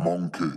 Monkey.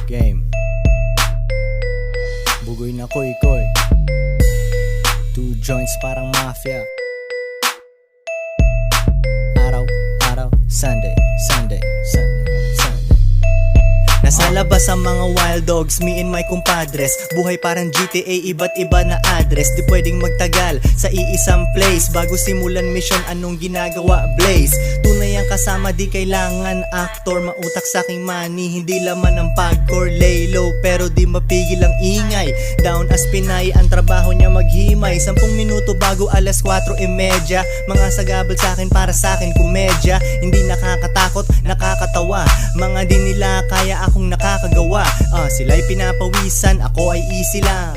Game Bugoy na koy-koy 2 joints parang mafia. Araw, Sunday. Nasa labas ang mga wild dogs, me and my compadres. Buhay parang GTA, iba't iba na address. Di pwedeng magtagal sa iisang place. Bago simulan mission, anong ginagawa Blaze? Tunay ang kasama, di kailangan actor. Mautak sa aking money, hindi laman ang pagcore. Lay low, pero di mapigil ang ingay. Down as Pinay, ang trabaho niya maghimay. 10 minuto bago alas 4:30. Mga sagabal sa akin, para sa akin komedya. Hindi nakakatakot, nakakatawa. Mga di nila kaya akong nakakagawa. Sila'y pinapawisan, ako ay easy lang.